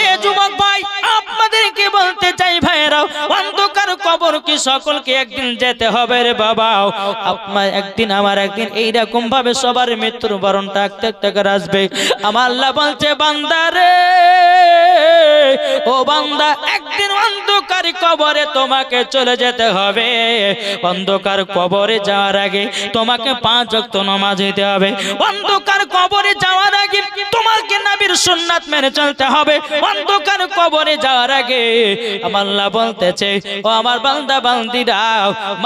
এ যুবক ভাই, আপনাদেরকে বলতে চাই ভাইরা, অন্ধকার কবর কি সকলকে একদিন যেতে হবে রে বাবা। আপনার একদিন আমার একদিন এইরকম ভাবে সবার মৃত্যুর বরণটা একটা করে আসবে। আমার আল্লাহ বলছে বান্দা রে, ও বান্দা, একদিন অন্ধকার কবরে তোমাকে চলে যেতে হবে। অন্ধকার কবরে যাওয়ার আগে তোমাকে 5 ওয়াক্ত নামাজ দিতে হবে। অন্ধকার কবরে যাওয়ার আগে তোমাকে নবীর সুন্নাত মেনে চলতে হবে। অন্ধকার কবরে যাওয়ার আগে আমার আল্লাহ বলতেছে, ও আমার বান্দা বান্দিরা,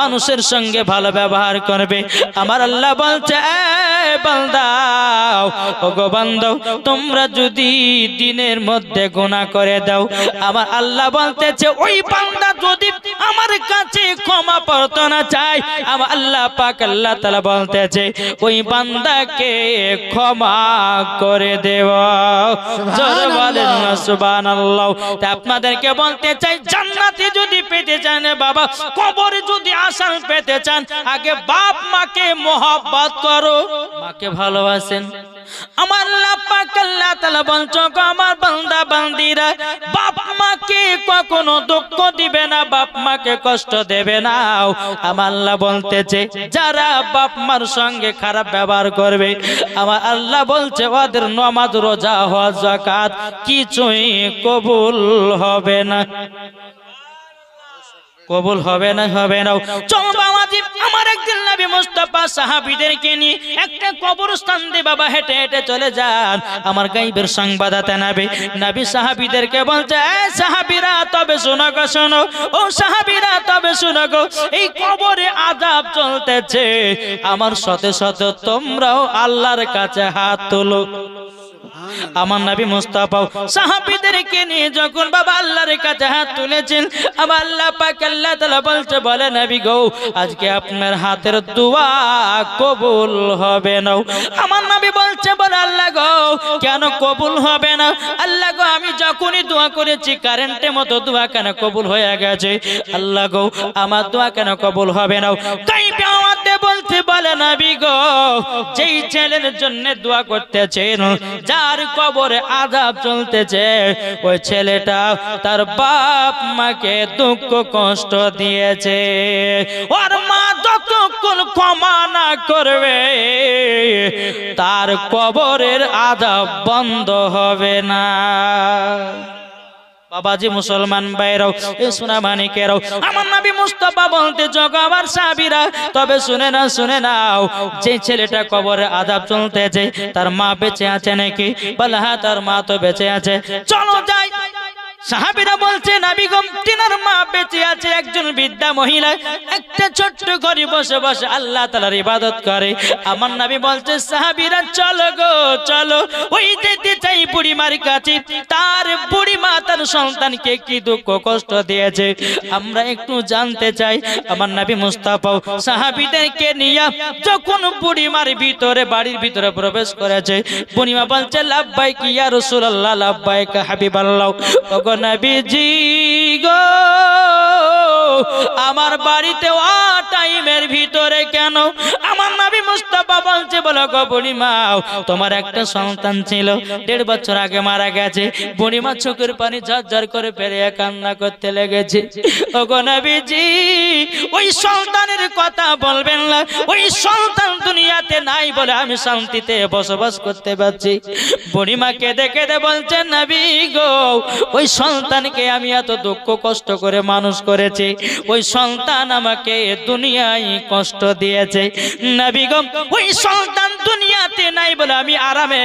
মানুষের সঙ্গে ভালো ব্যবহার করবে। আমার আল্লাহ বলছে, বান্দা, ও গো বান্দা, তোমরা যদি দিনের মধ্যে গুনাহ করে দাও, আমার আল্লাহ বলতেছে ওই বান্দা যদি আমার কাছে ক্ষমা প্রার্থনা চায়, আমার আল্লাহ পাক আল্লাহ তাআলা বলতেছে ওই বান্দাকে ক্ষমা করে দেব। জোরে বলেন না সুবহানাল্লাহ। তা আপনাদেরকে বলতে চাই, জান্নাতে যদি পেতে চান বাবা, কবরে যদি আসান পেতে চান, আগে বাপ মাকে মহব্বত করো। মাকে ভালোবাসেন। আমার আল্লাহ পাক আল্লাহ তাআলা বলছো, আমার বান্দা বান্দিরা, বাপ মাকে কখনো দুঃখ দিবে না, বাপ মাকে কষ্ট দেবে না। আমার আল্লাহ বলতেছে যারা বাপ মার সঙ্গে খারাপ ব্যবহার করবে, আমার আল্লাহ বলছে ওদের নামাজ রোজা হজ যাকাত কিছুই কবুল হবে না। কবুল হবে না, হবে না। চলো বাবাজি, আমার একদিন নবী মুস্তাফা সাহাবীদেরকে নিয়ে একটা কবরস্থান দিয়ে বাবা হেঁটে হেঁটে চলে যান। আমার গায়বের সংবাদদাতা নবী সাহাবীদেরকে বলছে, এ সাহাবীরা তবে শোনো গো, শোনো, ও সাহাবীরা তবে শোনো গো, এই কবরে আযাব চলতেছে, আমার সাথে সাথে তোমরাও আল্লাহর কাছে হাত তোলো। আমার নবী মুস্তাফা সাহাবীদেরকে নিয়ে যখন বাবা আল্লাহর কাছে হাত তুলেছেন, আমার আল্লাহ পাক আল্লাহ তাআলা বলছে, বলে নবী গো, আজকে আপনার হাতের দোয়া কবুল হবে না। আমার নবী বলছে, বলে আল্লাহ গো, কেন কবুল হবে না? আল্লাহ গো, আমি যখনই দোয়া করেছি কারেন্টের মতো দোয়া কেন কবুল হয়ে গেছে? আল্লাহ গো, আমার দোয়া কেন কবুল হবে না? কাইবে আমাদের বলতে, বলে নবী গো, যেই ছেলের জন্য দোয়া করতেছেন, যার কবরে আযাব চলতেছে, ওই ছেলেটা তার বাপ মাকে দুঃখ কষ্ট দিয়েছে। ওর মা যতক্ষণ ক্ষমা না করবে, তার কবরের আযাব বন্ধ হবে না। বাবাজি মুসলমান ভাইরাও, এ সোনা মানিকেরাও, আমার নবী মুস্তাফা বলতে, জগবার সাহাবীরা তবে শুনে না, শুনে নাও, যে ছেলেটা কবরে আযাব চলতেছে তার মা বেঁচে আছে নাকি? বলে হ্যাঁ, তার মা তো বেঁচে আছে, চলো যাই। সাহাবীরা বলছে, নবী গো, তিনার মা বেঁচে আছে, একজন বৃদ্ধা মহিলা একটা ছোট্ট ঘরে বসে বসে আল্লাহ তাআলার ইবাদত করে। আমার নবী বলছে, সাহাবীরা চলো গো, চলো, ওই যেতে চাই বুড়িমার কাছে, তার বুড়িমা তার সন্তানকে কি দুঃখ কষ্ট দিয়েছে আমরা একটু জানতে চাই। আমার নবী মুস্তাফা সাহাবীদেরকে নিয়ে যখন বুড়িমার ভিতরে, বাড়ির ভিতরে প্রবেশ করেছে, বুড়িমা বলছে, লাব্বাইক ইয়া রাসূলুল্লাহ, লাব্বাইক হাবিবাল্লাহ। ওগো নবীজি গো, আমার বাড়িতে টাইমের ভিতরে কেন? আমার নবী মুস্তাফা বলছে, বলো গো বুড়িমা, তোমার একটা সন্তান ছিল, 1.5 বছর আগে মারা গেছে। বুড়িমা চোখের পানি ঝরঝর করে ফেলে কান্না করতে লেগেছে। ওগো নবীজি, ওই সন্তানের কথা বলবেন না, ওই সন্তান দুনিয়াতে নাই বলে আমি শান্তিতে বসবাস করতে পারছি। বুড়িমা কেঁদে কেঁদে বলছে, নবী গো, ওই সন্তানকে আমি এত দুঃখ কষ্ট করে মানুষ করেছি, ওই সন্তান আমাকে দুনিয়ায় কষ্ট দিয়েছে। নবী গো, ওই সন্তান দুনিয়াতে নাই বলে আমি আরামে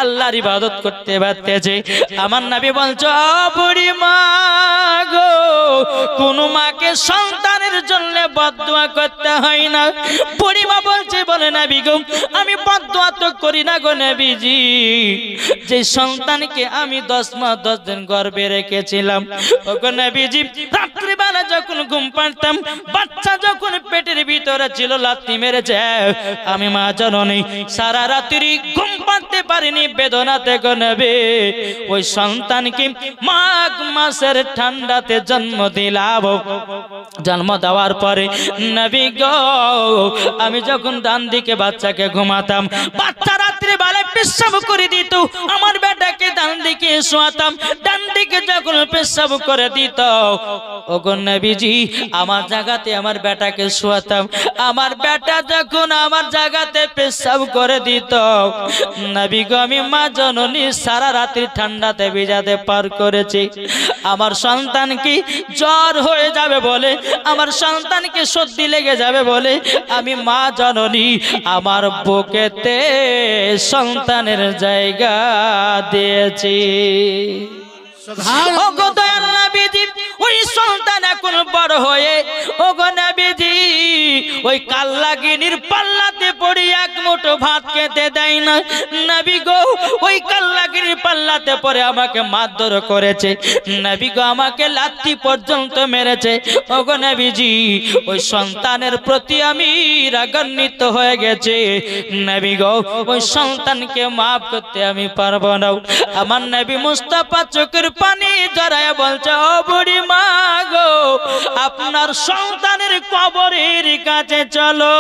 আল্লাহর ইবাদত করতে পারতেছি। আমার নবী বলছো, বুড়িমা গো, কোন মাকে সন্তানের জন্য বদদুয়া করতে হয় না। বুড়িমা বলছে, বলে নবী গো, আমি বদদুয়া তো করি না গো নবীজি, যে সন্তানকে আমি 10 মাস 10 দিন গর্ভে রেখেছিলাম, ওগো নবীজি, রাত্রিবেলা যখন ঘুম পাড়তাম, বাচ্চা যখন পেটের ভিতরে ছিল লাথি মেরেছে, আমি মা জননী সারা রাত্রি ঘুম পাড়তে পারিনি বেদনাতে গো নবী। ওই সন্তানকে মাঘ মাসের ঠান্ডাতে জন্ম দিলাম। জন্ম দেওয়ার পরে নবী গো, আমি যখন ডান দিকে বাচ্চাকে ঘুমাতাম, বাচ্চা রাত্রে বেলায় পেশাব করে দিত, আমার বেটাকে ডান দিকে শোয়াতাম, ডান দিকে যখন পেশাব করে দিত, ওগো নবীজি আমার জায়গাতে আমার বেটাকে শোয়াতাম, আমার বেটা যখন আমার জায়গাতে পেশাব করে দিত, নবী গো আমি মা জননী সারা রাত্রি ঠান্ডাতে ভিজাতে পার করেছি। আমার সন্তান কি জ্বর হয়ে যাবে বলে, আমার সন্তানকে সর্দি লেগে যাবে বলে আমি মা জননী আমার বুকেতে সন্তানের জায়গা দিয়েছি। ওগো দয়াল নবীজি ওই সন্তান এখন বড় হয়ে ওগো নবীজি ওই কাল্লাগিনীর পাল্লাতে পড়ে এক মুঠো ভাত খেতে দেয় না। নবী গো ওই কাল্লাগিনীর পাল্লাতে পড়ে আমাকে মারধর করেছে, নবী গো আমাকে লাথি পর্যন্ত মেরেছে। ওগো নবীজি ওই সন্তানের প্রতি আমি রাগান্বিত হয়ে গেছে, নবী গো ওই সন্তানকে মাফ করতে আমি পারবো না। আমার নবী মুস্তাফা চোখের পানি জড়ায় বলছে, ও বুড়ি মা গো আপনার সন্তানের কবরের কাছে চলো,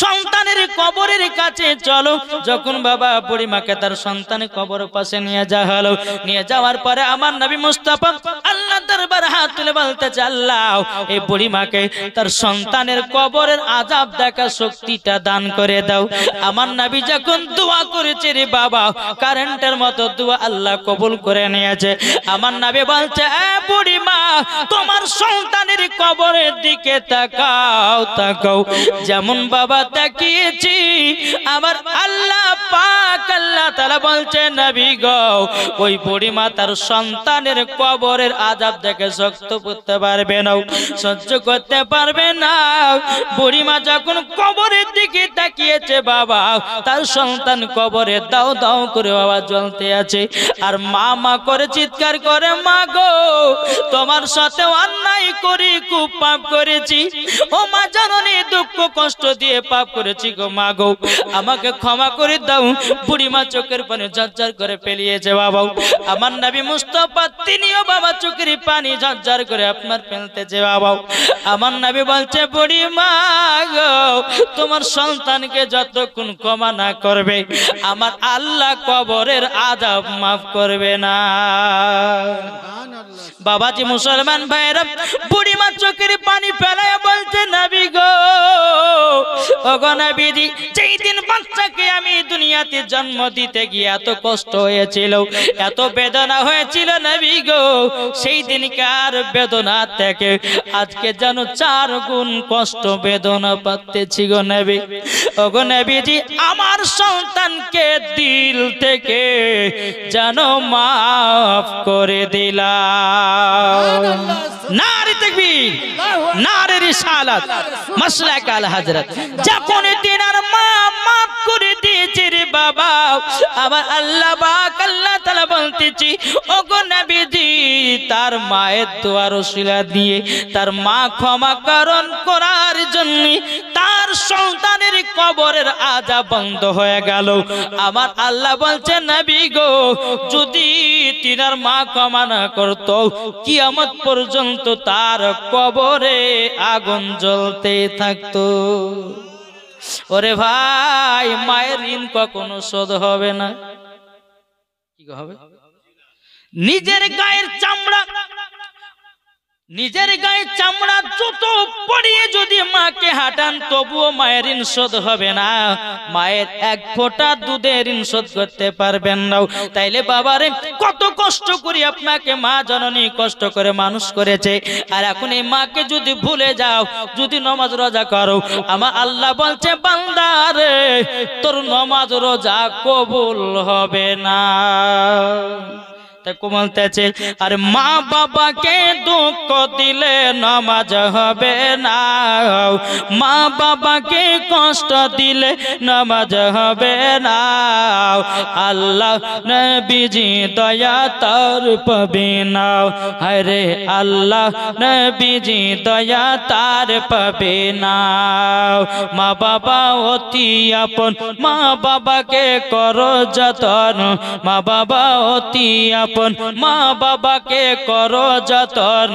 সন্তানের কবরের কাছে চলো। যখন বাবা বুড়িমাকে তার সন্তানের কবরের পাশে নিয়ে যাওয়া হলো, নিয়ে যাওয়ার পরে আমার নবী মুস্তাফা আল্লাহ দরবারে হাত তুলে বলতেছে, আল্লাহ এই বুড়িমাকে তার সন্তানের কবরের আযাব দেখা শক্তিটা দান করে দাও। আমার নবী যখন দোয়া করেছে রে বাবা, কারেন্টের মতো দোয়া আল্লাহ কবুল করে নিয়েছে। আমার নবী বলছে, এ বুড়িমা তোমার সন্তানের কবরের দিকে তাকাও, তাকাও। যেমন বাবা তাকিয়েছি আমার আল্লাহ পাক আল্লাহ তাআলা বলছে, নবী গো ওই বুড়িমা তার সন্তানের কবরের আযাব দেখে শক্ত করতে পারবে না, সহ্য করতে পারবে না। বুড়িমা যখন কবরের দিকে তাকিয়েছে বাবা, তার সন্তান কবরে দাও দাও করে বাবা জ্বলতে আছে, আর মা মা করে চিৎকার করে, মা গো তোমার সাথে অন্যায় করি খুব পাপ করেছি, ও মা জননী দুঃখ কষ্ট দিয়ে পাপ করেছি গো মা গো আমাকে ক্ষমা করে দাও। বুড়িমা চোখের পানি ঝরঝর করে ফেলিয়েছে বাবা। আমার নবী মুস্তাফা তিনিও বাবা চোখের পানি ঝরঝর করে আপনার ফেলতেছে বাবা। আমার নবী বলছে, বুড়িমা গো তোমার সন্তানকে যতক্ষণ ক্ষমা না করবে আমার আল্লাহ কবরের আযাব মাফ করবে না। বাবাজি মুসলমান ভাইরা, বুড়িমা চোখের পানি ফেলায় বলছে, নবী গো ওগো নবীজি যেই দিন বাচ্চাকে আমি দুনিয়াতে জন্ম দিতে গিয়ে এত কষ্ট হয়েছিল, এত বেদনা হয়েছিল নবী গো, সেই দিনকার বেদনা থেকে আজকে যেন 4 গুণ কষ্ট বেদনা পাচ্ছি গো নবী। ওগো নবীজি আমার সন্তানকে দিল থেকে যেন মাফ করে দিলাম। নারে তাকবীর, নারে রিসালাত, মাসলাক আল হযরত। যখন তিনার মা মাফ করে দিয়েছে রে বাবা, আবার আল্লাহ পাক আল্লাহ তাআলা বলতেছি, ওগো নবীজি তার মায়ের দোয়ার ওসিলা দিয়ে তার মা ক্ষমা করণ করার জন্য তার সন্তানের কবরের আযাব বন্ধ হয়ে গেল। আমার আল্লাহ বলছে, নবী গো যদি তিনার মা ক্ষমা না করত কিয়ামত পর্যন্ত তার কবরে আগুন জ্বলতে থাকতো। ওরে ভাই মায়ের ঋণ কখনো শোধ হবে না। কি হবে? নিজের গায়ের চামড়া, নিজের গায়ে চামড়া জুতো পরিয়ে যদি মাকে হাঁটান তবুও মায়ের ঋণ শোধ হবে না, মায়ের 1 ফোঁটা দুধের ঋণ শোধ করতে পারবেন না। তাইলে বাবারে কত কষ্ট করি আপনাকে মা জননী কষ্ট করে মানুষ করেছে, আর এখন এই মাকে যদি ভুলে যাও, যদি নামাজ রোজা করো, আমার আল্লাহ বলছে বান্দা রে তোর নামাজ রোজা কবুল হবে না। বলতেছে আর মা বাবাকে দুঃখ দিলে নামাজ হবে না, মা বাবাকে কষ্ট দিলে নামাজ হবে না। আল্লাহ নবীজি দয়া তার পাবে না, আরে আল্লাহ নবীজি দয়া তার পাবে না। মা বাবা অতি আপন, মা বাবাকে করো যতন, মা বাবা অতি আপন, মা বাবাকে করো যতন।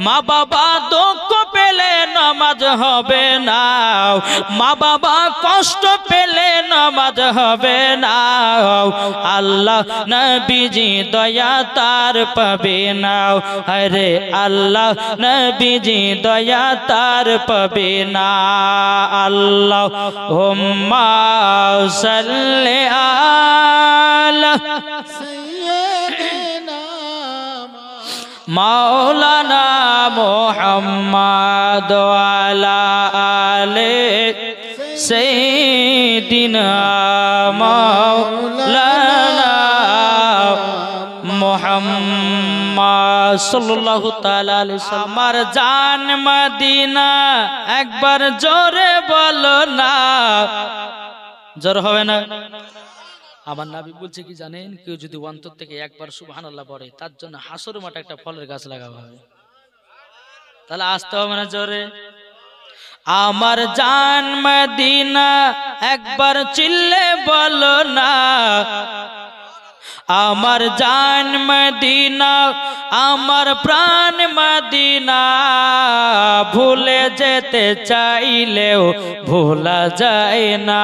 মা বাবা দুঃখ পেলে নামাজ হবে না, মা বাবা কষ্ট পেলে নামাজ হবে না, আল্লাহ নবীজি দয়া তার পাবে না, আরে আল্লাহ নবীজি দয়া তার পাবে না। আল্লাহুম্মা সাল্লি আলা সাইয়্যিদিনা মাওলানা মুহাম্মদ ওয়া আলা আলি সাইয়্যিদিনা মাওলানা মুহাম্মদ সাল্লাল্লাহু তাআলা আলাইহি সাল্লাম। আমার জান মদিনা একবার জোরে বলো না, জোর হবে না? আমার নবী বলছে কি জানেন, কেউ যদি অন্তর থেকে একবার সুবহানাল্লাহ পড়ে তার জন্য হাসর মাঠে একটা ফলের গাছ লাগানো হবে। তাহলে আসতে হবে না জোরে? আমার জান মদিনা একবার চিল্লে বলো না, আমার জান মদিনা আমার প্রাণ মদিনা, ভুলে যেতে চাইলেও ভোলা যায় না,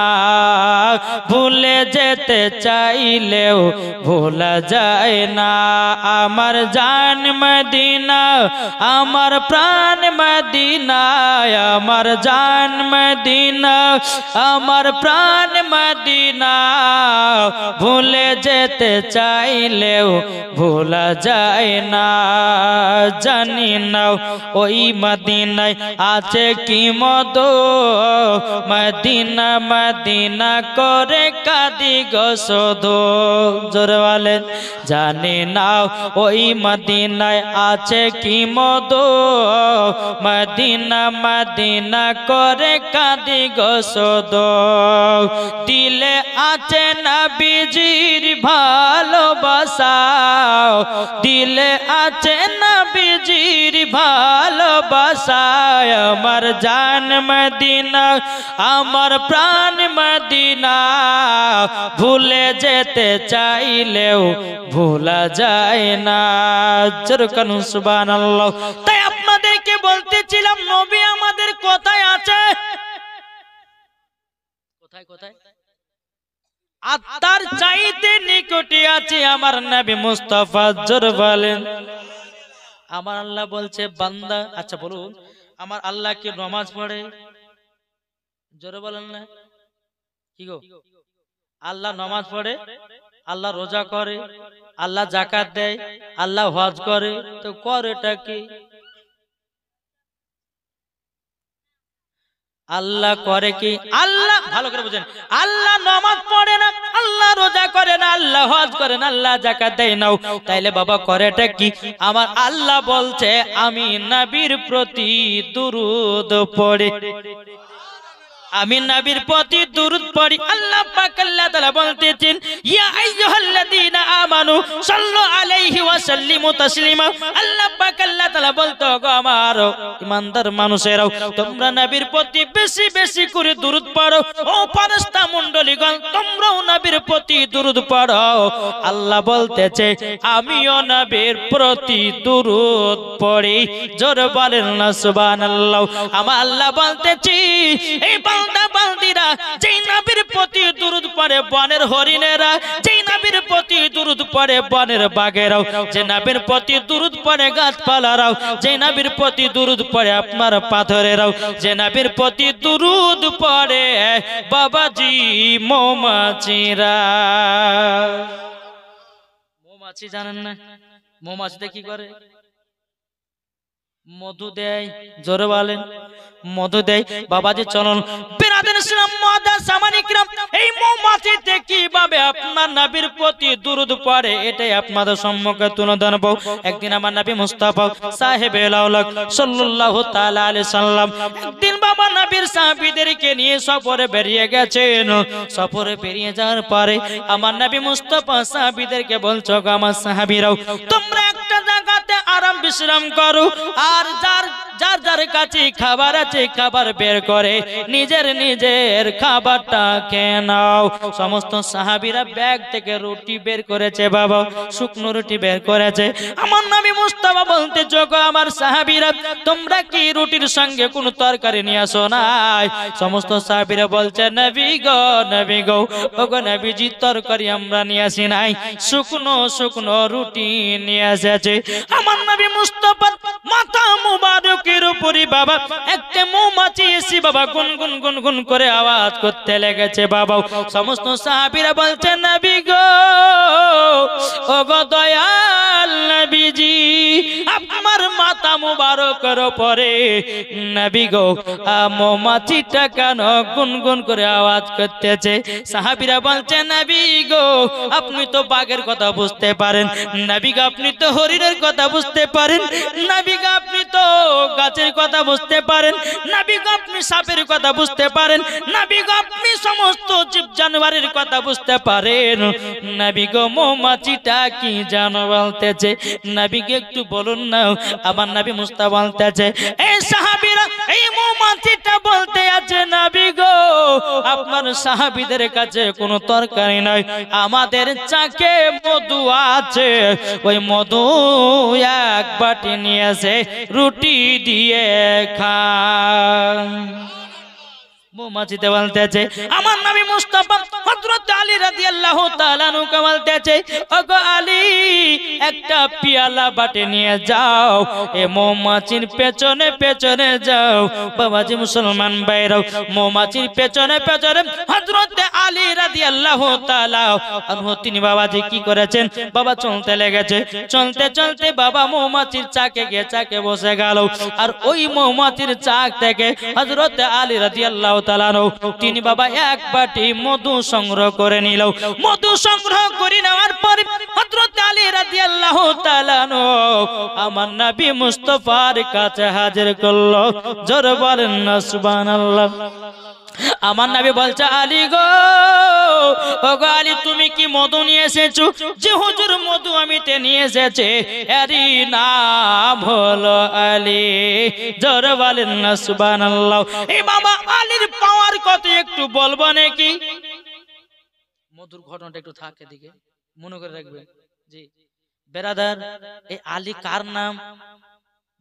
ভুলে যেতে চাইলেও ভোলা যায় না। আমার জান মদিনা আমার প্রাণ মদিনা, আমার জান মদিনা আমার প্রাণ মদিনা, ভুলে যেতে চাইলেও ভোলা যায় না। জানি না ওই মদিনায় আছে কি মধু, মদিনা মদিনা করে কাঁদি গো শুধু, জোরে বলেন। জানি না ওই মদিনায় আছে কি মধু, মদিনা মদিনা করে কাঁদি গো শুধু, দিলে আছে নবীজির ভালোবাসা, দিলে আছে নবীজির ভালোবাসা। আমার জান মদিনা আমার প্রাণ মদিনা, ভুলে যেতে চাইলেও ভোলা যায় না। যেরকম সুবহানাল্লাহ। তাই আপনাদেরকে বলতেছিলাম নবী আমাদের কোথায় আছে? কোথায় কোথায়? আত্মার চাইতে নিকটে আছে আমার নবী মুস্তাফা, জোরে বলেন। আমার আল্লাহ বলছে বান্দা, আচ্ছা বলুন আমার আল্লাহ কি নামাজ পড়ে? জোরে বলেন না, কি গো? আল্লাহ নামাজ পড়ে, আল্লাহ রোজা করে, আল্লাহ যাকাত দেয়, আল্লাহ হজ করে, তো করেটা কি? আল্লাহ করে কি? আল্লাহ ভালো করে বুঝেন, আল্লাহ নামাজ পড়ে না, আল্লাহ রোজা করে না, আল্লাহ হজ করে না, আল্লাহ যাকাত দেয় না, তাইলে বাবা করেটা কি? আমার আল্লাহ বলছে আমি নবীর প্রতি দুরূদ পড়ি, আমি নবীর প্রতি দুরূদ পড়ি। আল্লাহ পাক আল্লাহ তাআলা বলতেছেন ইয়া আইয়ুহাল্লাযীনা আমানু সাল্লু আলাইহি ওয়া সাল্লিমু তাসলিমা। আল্লাহ পাক আল্লাহ তাআলা বলতো গো আমার ঈমানদার মানুষেরাও তোমরা নবীর প্রতি বেশি বেশি করে দুরূদ পড়ো। ও ফেরেশতা মণ্ডলীগণ তোমরাও নবীর প্রতি দুরূদ পড়ো। আল্লাহ বলতেছে আমিও নবীর প্রতি দুরূদ পড়ি, জোরে বলেন না সুবহানাল্লাহ। আমার আল্লাহ বলতেছি এই বান্দা বান্দিরা যেই নবীর প্রতি দুরূদ পড়ে বনের হরিণেরা, যেই নবীর প্রতি দুরূদ পড়ে বনের বাঘেরাও, যে নবীর প্রতি দুরূদ পড়ে গাছপালারাও, যে নবীর প্রতি দুরূদ পড়ে আপনার পাথরেরাও, যে নবীর প্রতি দুরূদ পড়ে বাবাজি মৌমাছিরা। মৌমাছি জানেন না? মৌমাছিতে কি করে? মধু দেয়, জোরে বলেন। মধু দেয় বাবাজি। চলুন বিরাদর ইসলাম মুআদ্দাস সামানি কিরাম, এই মৌমাছিতে কিভাবে আপনার নবীর প্রতি দুরূদ পড়ে এটাই আপনাদের সম্মুখে তুলে ধরব। একদিন আমার নবী মুস্তাফা সাহেবে আউলাদ সাল্লাল্লাহু তাআলা আলাইহি সাল্লাম একদিন বাবা নবীর সাহাবীদেরকে নিয়ে সফরে বেরিয়ে গেছেন। সফরে বেরিয়ে যাওয়ার পরে আমার নবী মুস্তাফা সাহাবীদেরকে বলছো গো আমার সাহাবীরাও তোমরা একটা জায়গাতে আরাম বিশ্রাম করো, আর যার যার যার কাছে খাবার আছে খাবার বের করে নিজের নিজের খাবারটা খেয়ে নাও। সমস্ত সাহাবীরা ব্যাগ থেকে রুটি বের করেছে বাবা, শুকনো রুটি বের করেছে। আমার নবী মুস্তাফা বলতে যোগো আমার সাহাবীরা তোমরা কি রুটির সঙ্গে কোনো তরকারি নিয়ে আসো নাই? সমস্ত সাহাবীরা বলছে নবী গো ওগো নবীজি তরকারি আমরা নিয়ে আসি নাই, শুকনো শুকনো রুটি নিয়ে এসেছে। আমার নবী মুস্তাফার মাথা মুবারকের উপরে বাবা একটা মৌমাছি এসে বাবা গুনগুন গুনগুন করে আওয়াজ করতে লেগেছে বাবা। সমস্ত সাহাবীরা বলছে নবী গো ওগো দয়াল নবীজি আপনার মাথা মুবারকের উপরে নবী গো মৌমাছিটা কেন গুনগুন করে আওয়াজ করতেছে? সাহাবীরা বলছে নবী গো আপনি তো বাঘের কথা বুঝতে পারেন, নবী গো আপনি তো হরিণের কথা বুঝতে পারেন, নবী গো আপনি তো গাছের কথা বুঝতে পারেন, নবী গো আপনি সাপের কথা বুঝতে পারেন, নবী গো আপনি সমস্ত জীব জানোয়ারের কথা বুঝতে পারেন, নবী গো মৌমাছিটা কি জানো বলতেছে? নবীকে একটু বলুন না। আমার নবী মুস্তাফা বলতেছে এই সাহাবীরা এই মৌমাছিটা বলতে আছে নবী গো আপনার সাহাবীদের কাছে কোনো তরকারি নাই, আমাদের চাকে মধু আছে, ওই মধু এক বাটি নিয়ে এসে রুটি দিয়ে খান। মৌমাছিতে বলতেছে আমার নবী মুস্তাফা হযরত আলী রাদিয়াল্লাহু তাআলা আনহু বলতেছে ওগো আলী একটা পেয়ালা বাটি নিয়ে যাও, এই মৌমাছির পেছনে পেছনে যাও। বাবাজি মুসলমান ভাইরাও মৌমাছির পেছনে পেছনে হযরত আলী রাদিয়াল্লাহু তাআলা আনহু তিনি বাবাজি কি করেছেন বাবা চলতে লেগেছে, চলতে চলতে বাবা মৌমাছির চাকে গিয়ে চাকে বসে গেল। আর ওই মৌমাছির চাক থেকে হযরত আলী রাদিয়াল্লাহু তাআলা তিনি বাবা এক বাটি মধু সংগ্রহ করে নিল। মধু সংগ্রহ করে নেওয়ার পর হযরত আলী রাদিয়াল্লাহু তাআলা আমার নবী মুস্তাফার কাছে হাজির করলো। জোরে বলেন না সুবহানাল্লাহ। আমার নবী বলছে আলী গো ওগো আলী তুমি কি মধু নিয়ে এসেছো? যে হুজুর মধু আমি তে নিয়ে এসেছে এরই নাম হলো আলী। জোরে বলেন না সুবহানাল্লাহ। এই বাবা আলীর পাওয়ার কত একটু বলবো নাকি? মধুর ঘটনাটা একটু থাকে দিকে মনে করে রাখবেন। জি বেরাদার এই আলী কার নাম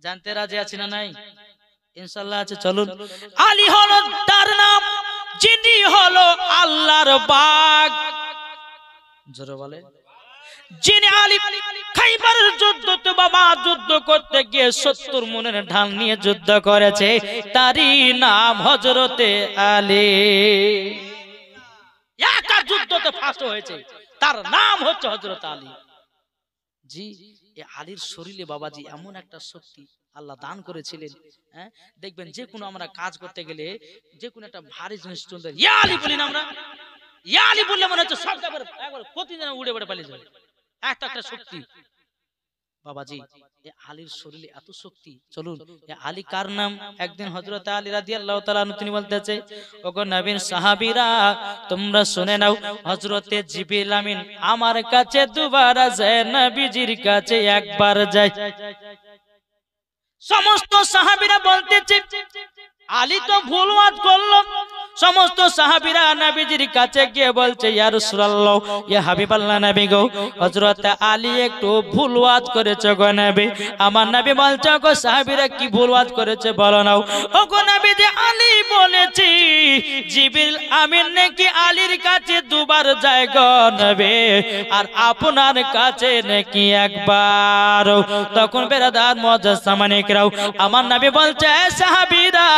জানতে রাজি আছি না নাই? ইনশাআল্লাহ আছে, চলুন। আলী হলো তার নাম যিনি হলো আল্লাহর বাগ। জোরে বলে যিনি আলী খাইবারের যুদ্ধতে বাবা যুদ্ধ করতে গিয়ে 70 মনের ঢাল নিয়ে যুদ্ধ করেছে, তারই নাম হযরতে আলী। একা যুদ্ধতে ফাঁসো হয়েছে, তার নাম হচ্ছে হযরত আলী। জি এই আলীর শরীরে বাবাজি এমন একটা শক্তি আল্লাহ দান করেছিলেন। হ্যাঁ দেখবেন যে কোনো আমরা কাজ করতে গেলে যে কোনো একটা ভারী জিনিস চলতে ইয়া আলী বলি না আমরা, ইয়া আলী বললে মনে হচ্ছে সব একবার প্রতিদিন উড়ে বেড়ে পালিয়ে যাবে। একটা শক্তি বাবাজি এই আলীর শরীরে এত শক্তি। চলুন এই আলী কার নাম? একদিন হযরত আলী রাদিয়াল্লাহু তাআলা আনহু তিনি বলতেছে ওগো নবীর সাহাবীরা তোমরা শুনে নাও, হযরতে জিবরিল আমিন আমার কাছে দুবার যায়, নবীজির কাছে একবার যায়। সমস্ত সাহাবীরা বলতেছে আলী তো ভুল ওয়াজ করলো। সমস্ত সাহাবীরা নবীজির কাছে গিয়ে বলছে ইয়া রাসূলুল্লাহ ইয়া হাবিবাল্লাহ নবী গো হযরত আলী একটু ভুল ওয়াজ করেছে গো নবী। আমার নবী বলছে গো সাহাবীরা কি ভুল ওয়াজ করেছে বলো নাও। ওগো নবী যে আলী বলেছি জিবরিল আমিন নাকি আলীর কাছে দুবার যায় গো নবী, আর আপনার কাছে নাকি একবার। তখন বেরাদার মুআজ্জাজ সামানিকরাও আমার নবী বলছে সাহাবীরা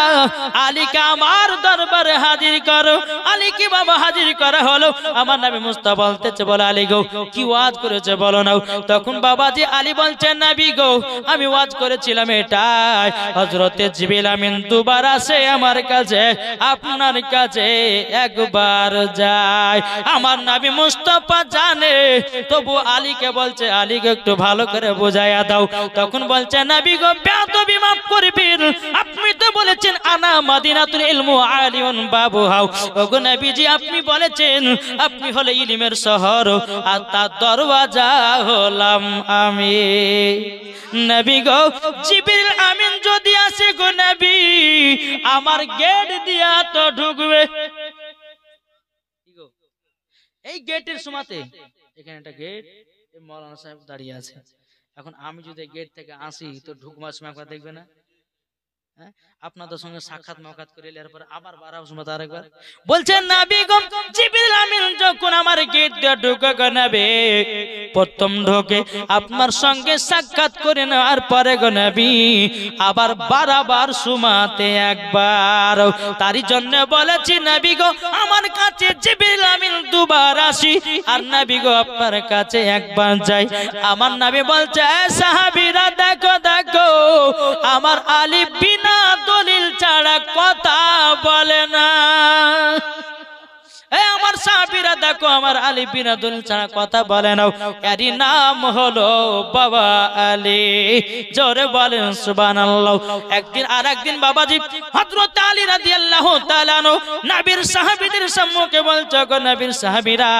আলীকে আমার দরবারে হাজির করো। আলী কি বাবা হাজির করা হলো। আমার নবী মুস্তাফা বলতেছে বলে আলী গো কি ওয়াজ করেছে বলো নাও। তখন বাবাজি আলী বলছেন নবী গো আমি ওয়াজ করেছিলাম এটাই, হযরতে জিবরিল আমিন দুবার আসে আমার কাছে, আপনার কাছে একবার যায়। আমার নবী মুস্তাফা জানে, তবু আলীকে বলছে আলীকে একটু ভালো করে বোঝাইয়া দাও। তখন বলছে নবী গো বেয়াদবি মাফ করবেন, আপনি তো বলেছেন আনা মাদিনাতুল ইলমু আলিউন বাবুহাও। ওগো নবীজি আপনি বলেছেন আপনি হলে ইলমের শহর আর তার দরওয়াজা হলাম আমি। নবী গো জিবরিল আমিন যদি আসে গো নবী আমার গেট দিয়া তো ঢুকবে। এই গেটের সময়তে এখানে একটা গেট, মৌলানা সাহেব দাঁড়িয়ে আছে। এখন আমি যদি গেট থেকে আসি তো ঢুকবার সময় একবার দেখবে না? আপনাদের সঙ্গে সাক্ষাৎ মাকাত করে এর পরে আবার বাড়াও সময় আরেকবার বলছেন নবী গো জিবরিল আমিন যখন আমার গেট দিয়ে ঢুকে গো নবী প্রথম ঢোকে আপনার সঙ্গে সাক্ষাৎ করে নেওয়ার পরে গো নবী আবার বারবার সুমাতে একবার। তারই জন্য বলেছি নবী গো আমার কাছে জিবরিল আমিন দুবার আসি আর নবী গো আপনার কাছে একবার যাই। আমার নবী বলছে সাহাবীরা দেখো দেখো আমার আলী বিনা দলিল ছাড়া কথা বলে না। আমার সাহাবীরা দেখো আমার আলী বিনা দলিল ছাড়া কথা বলে না। এরই নাম হলো বাবা আলী। জোরে বলেন সুবহানাল্লাহ। একদিন আর একদিন বাবাজি হযরত আলী রাদিয়াল্লাহু তাআলা আনহু নবীর সাহাবীদের সম্মুখে বলছে গো নবীর সাহাবীরা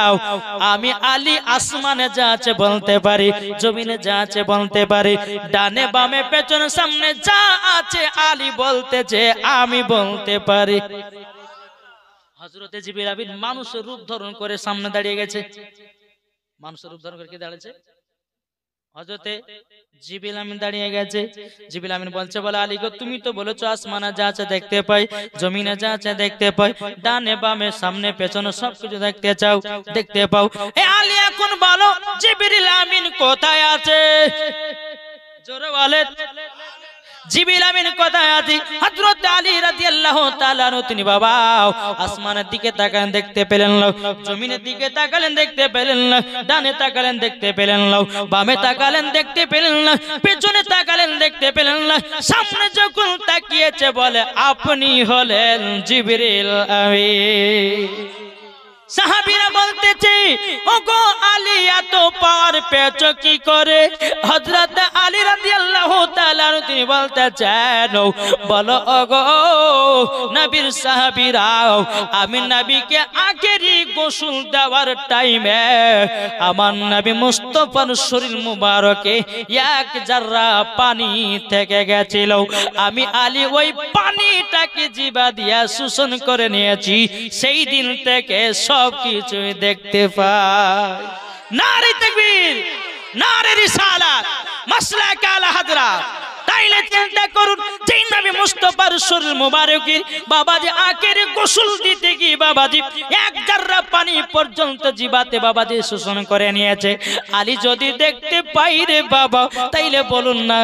আমি আলী আসমানে যা আছে বলতে পারি, জমিনে যা আছে বলতে পারি, ডানে বামে পেছনে সামনে যা আছে আলী বলতেছে আমি বলতে পারি। হযরতে জিবরিল আমিন মানুষের রূপ ধারণ করে সামনে দাঁড়িয়ে গেছে। মানুষের রূপ ধারণ করে কি দাঁড়িয়েছে? হযরতে জিবরিল আমিন দাঁড়িয়ে গেছে। জিবরিল আমিন বলছে বলে আলী গো তুমি তো বলেছো আসমানে যা আছে দেখতে পাই, জমিনে যা আছে দেখতে পাই, ডানে বামে সামনে পেছনে সবকিছু দেখতে চাও দেখতে পাও। এ আলী এখন বলো জিবরিল আমিন কোথায় আছে? জোরে বলেন জিবরিল আমিন কোথায় আছে? হযরত আলী রাদিয়াল্লাহু তাআলা আনহু তিনি বাবা আসমানের দিকে তাকালেন দেখতে পেলেন না, জমিনের দিকে তাকালেন দেখতে পেলেন না, ডানে তাকালেন দেখতে পেলেন না, বামে তাকালেন দেখতে পেলেন না, পেছনে তাকালেন দেখতে পেলেন না, সামনে যখন তাকিয়েছে বলে আপনি হলেন জিবরিল আমিন। সাহাবীরা বলতেছে ওগো আলী এত পাওয়ার পেছো কি করে? হযরত আলী রাদিয়াল্লাহু তাআলা তিনি বলতেছেন বলো ওগো নবীর সাহাবীরা আমি নবীকে আখেরি গোসল দেওয়ার টাইমে আমার নবী মুস্তাফার শরীর মুবারকে এক জাররা পানি থেকে গেছিল, আমি আলী ওই পানিটাকে জিহ্বা দিয়া শোষণ করে নিয়েছি। সেই দিন থেকে সবকিছু দেখতে পাই। নারে তাকবীর, নারে রিসালাত, মাসলাক আলা হযরত। তাইলে চিন্তা করুন যে নবী মুস্তাফার শরীর মুবারকের বাবাজি আখের গোসল দিতে কি বাবাজি এক জাররা পানি পর্যন্ত জিবাতে বাবাজি শোষণ করে নিয়েছে। আলী যদি দেখতে পাই রে বাবা তাইলে বলুন না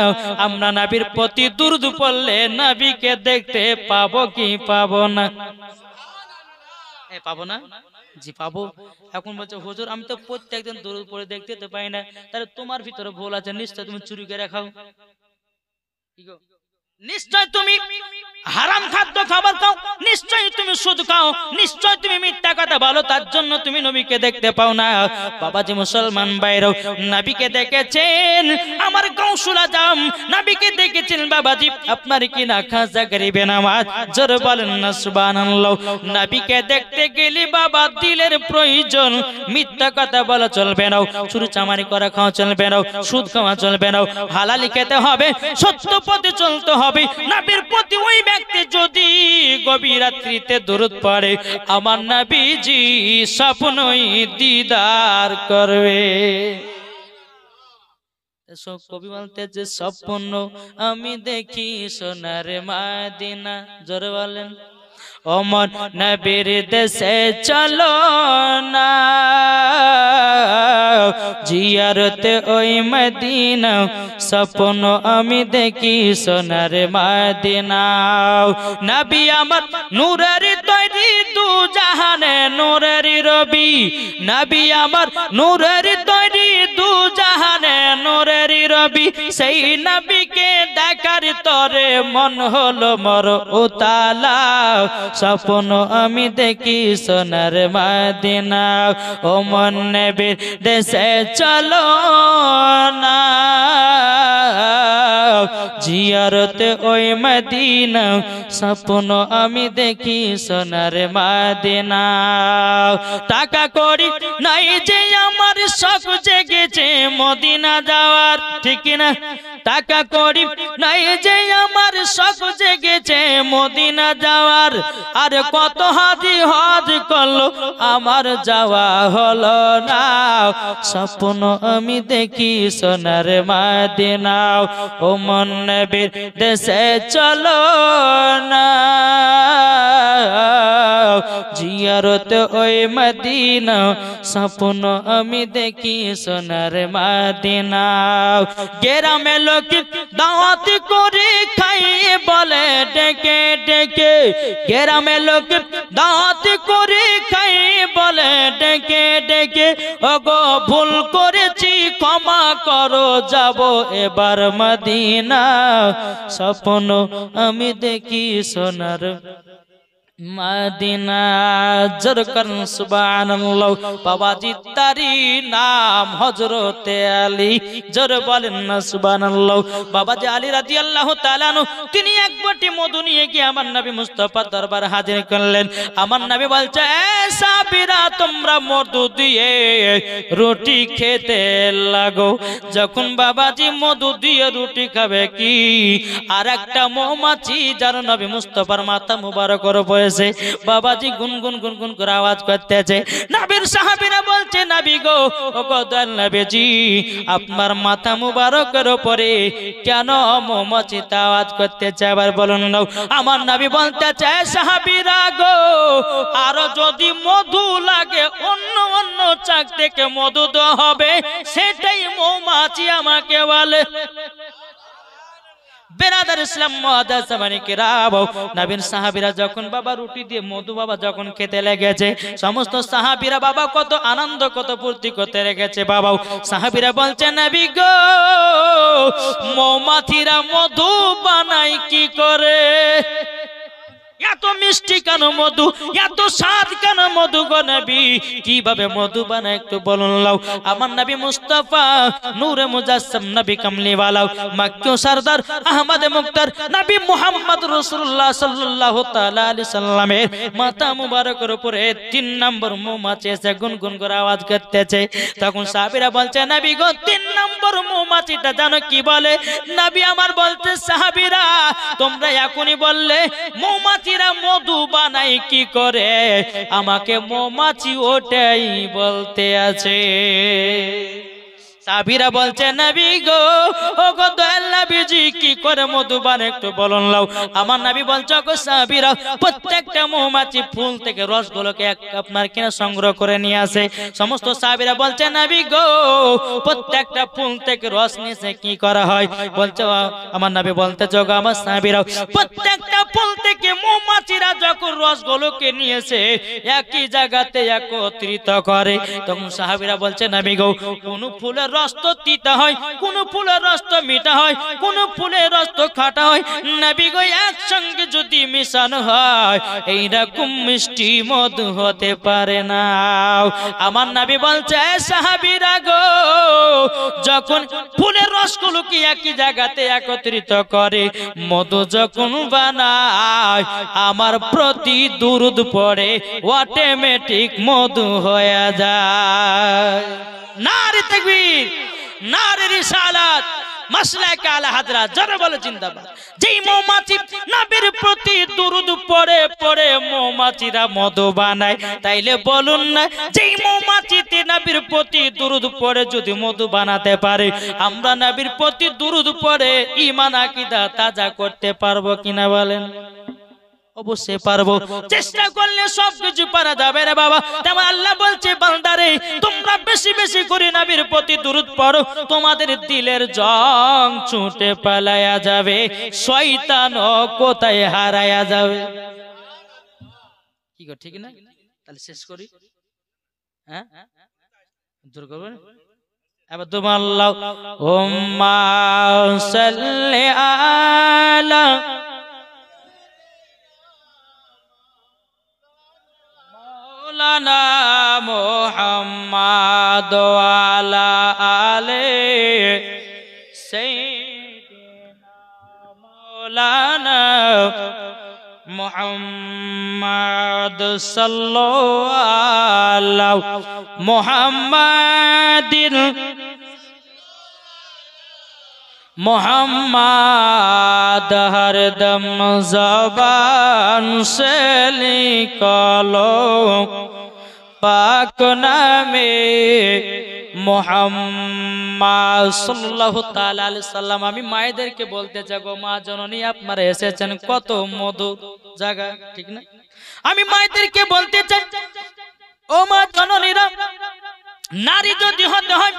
আমরা নবীর প্রতি দুরূদ পড়লে নবীকে দেখতে পাবো কি পাবো না? পাবো না? জি পাবো। এখন বলছে হুজুর আমি তো প্রত্যেকদিন দরুদ পড়ে দেখতে তো পাই না, তাহলে তোমার ভিতরে ভুল আছে, নিশ্চয় তুমি চুরি করে খাও, নিশ্চয় তুমি হারাম খাদ্য খাবার খাও, নিশ্চয় তুমি সুদ খাও, নিশ্চয় তুমি মিথ্যা কথা বলো, তার জন্য তুমি নবীকে দেখতে পাও না। বাবাজি মুসলমান ভাইরাও নবীকে দেখেছেন, আমার গাউসুল আজম নবীকে দেখেছেন বাবাজি আপনার কি না খাজা গরিবে নামাজ জোরে বলেন না সুবহানাল্লাহ। নবীকে দেখতে গেলে বাবা দিলের প্রয়োজন, মিথ্যা কথা বলা চলবে না, চুরি চামারি করা খাওয়া চলবে না, সুদ খাওয়া চলবে না, হালালি খেতে হবে, সত্য পথে চলতে হবে। নবীর প্রতি ওই ব্যক্তি যদি গভীর রাত্রিতে দরুদ পড়ে আমার নবীজি স্বপ্নই দিদার করবে। কবি বলতে যে স্বপ্ন আমি দেখি সোনার মদিনা, জোরে বলেন ওমর নবীর দেশে চলো না জিয়ারতে ওই মদিনা, স্বপ্ন আমি দেখি সোনার মদিনা। নবী আমার নূরের তৈরি দু জাহানে নূরের রবি, নবী আমার নূরের তৈরি দু জাহানে নূরের রবি, সেই নবীকে দেখার তরে মন হলো মর উতালা, স্বপ্ন আমি দেখি সোনার মদিনা। ও মন নবীর দেশে চলো না জিয়ারতে ওই মদিনা স্বপ্ন আমি দেখি সোনার মদিনা টাকা করি নাই যে আমার শখ জেগেছে মদিনা যাওয়ার ঠিক না টাকা করি নাই যে আমার শখ জেগেছে মদিনা যাওয়ার আর কত হাজি হজ করলো আমার যাওয়া হলো না স্বপ্ন আমি দেখি সোনার মদিনা ও মন নবীর দেশে চলো না জিয়ারত ওই মদিনা স্বপ্ন আমি দেখি সোনার মদিনা গ্রামে লোক দাওয়াত করে খাইয়ে বলে ডেকে ডেকে গ্রামে লোক দাওয়াত করে খাইয়ে বলে ডেকে ডেকে ওগো ভুল করেছি ক্ষমা করো যাব এবার মদিনা স্বপ্ন আমি দেখি সোনার মদিনা জোর করুন সুবহানাল্লাহ বাবাজি তারি নাম হযরতে আলী জোর বলেন না সুবহানাল্লাহ বাবাজি আলী রাদিয়াল্লাহু তাআলা আনহু তিনি এক বাটি মধু নিয়ে গিয়ে আমার নবী মুস্তাফা দরবারে হাজির করলেন আমার নবী বলছে এ সাহাবীরা তোমরা মধু দিয়ে রুটি খেতে লাগো যখন বাবাজি মধু দিয়ে রুটি খাবে কি আর একটা মৌমাছি যার নবী মুস্তাফার মাথা মুবারকের উপরে বাবাজি গুনগুন গুনগুন করে আওয়াজ করতেছে নবীর সাহাবীরা বলছে নবী গো ওগো দয়াল নবীজি আপনার মাথা মুবারকের উপরে কেন মৌমাছি আওয়াজ করতেছে আবার বলুন না আমার নবী বলতেছে সাহাবীরা গো আর যদি মধু লাগে অন্য অন্য চাক থেকে মধু দেওয়া হবে সেটাই মৌমাছি আমাকে বলে বেরাদার ইসলাম মুআদ্দাস মানিকেরাম নবীর সাহাবীরা যখন বাবা রুটি দিয়ে মধু বাবা যখন খেতে লেগেছে সমস্ত সাহাবীরা বাবা কত আনন্দ কত ফুর্তি করতে লেগেছে বাবা সাহাবীরা বলছে নবী গো মৌমাছিরা মধু বানায় কি করে এত মিষ্টি কেন মধু এত স্বাদ কেন মধু গো নবী কিভাবে মধু বানায় একটু বলুন লাও আমার নবী মুস্তাফা নূরে মুজাসসাম নবী কামলিওয়ালা মক্কি সরদার আহমদ মুক্তার নবী মুহাম্মদ রাসূলুল্লাহ সাল্লাল্লাহু তাআলা আলাইহি সাল্লামের মাথা মুবারকের উপরে 3 নম্বর মৌমাছি এসে গুনগুন করে আওয়াজ করতেছে তখন সাহাবীরা বলছে নবী গো 3 নম্বর মৌমাছিটা জানো কি বলে নবী আমার বলতে সাহাবীরা তোমরা এখনই বললে মৌমাছি মধু বানাই কি করে আমাকে মৌমাছি ওটাই বলতে আছে সাহাবীরা বলছে নবী গো ওগো দয়াল নবীজি কি করে মধু বানায় একটু বলুন লাও আমার নবী বলছে গো সাহাবীরা প্রত্যেকটা মৌমাছি ফুল থেকে রসগুলোকে আপনার কিনা সংগ্রহ করে নিয়ে আসে সমস্ত সাহাবীরা বলছে নবী গো প্রত্যেকটা ফুল থেকে রস নিয়ে কি করা হয় বলছে আমার নবী বলতে যোগা আমার সাহাবীরা প্রত্যেকটা ফুল থেকে মৌমাছিরা যখন রসগুলোকে নিয়েছে একই জায়গাতে একত্রিত করে তখন সাহাবীরা বলছে নবী গো কোন ফুলের রস তো তিতা হয় কোন ফুলের রস তো মিঠা হয় কোন ফুলের রস তো খাঁটা হয় নবী গো একসঙ্গে যদি মিশানো হয় এই রকম মিষ্টি মধু হতে পারে না আমার নবী বলছে সাহাবীরা গো যখন ফুলের রসগুলোকে একই জায়গাতে একত্রিত করে মধু যখন বানায় আমার প্রতি দুরূদ পড়ে অটোমেটিক মধু হয়ে যায় নারে তাকবীর নারে রিসালাত মাসলাকে আলা হাজরা জোরে বলে জিন্দাবাদ যেই মৌমাছি নবীর প্রতি দুরূদ পড়ে পড়ে মৌমাছিরা মধু বানায় তাইলে বলুন না যেই মৌমাছিতে নবীর প্রতি দুরূদ পড়ে যদি মধু বানাতে পারে আমরা নবীর প্রতি দুরূদ পড়ে ঈমান আকীদা তাজা করতে পারবো কিনা বলেন অবশ্যই পারবো চেষ্টা করলে সবকিছু পারা যাবে রে বাবা তেমন আল্লাহ বলছে বান্দারে তোমরা বেশি বেশি করে নবীর প্রতি দুরূদ পড়ো তোমাদের দিলের জং ছুটে পালায়া যাবে শয়তান কোথায় হারায়া যাবে কি গো ঠিক না তাহলে শেষ করি হ্যাঁ জোর করবেন এবার তোমার আল্লাহ উম্মা সাল্লি আলা মুহাম্মাদ ওয়া আলা আলি সাইয়্যিদিনা মাওলানা মুহাম্মদ সাল্লাল্লাহু মুহাম্মাদিন मोहम्मद हरदम ज़बान से निकालो पाक नामे मोहम्मद सल्लल्लाहु ताला अलैहि वसल्लम। आमी मायेदेरके बोलते चाই গো মা জননী আপনারা এসেছেন কত মধুর জায়গা, ঠিক না? আমি মায়েদেরকে বলতে চাই ও মা জননীরা, নারী যদি হতে হয়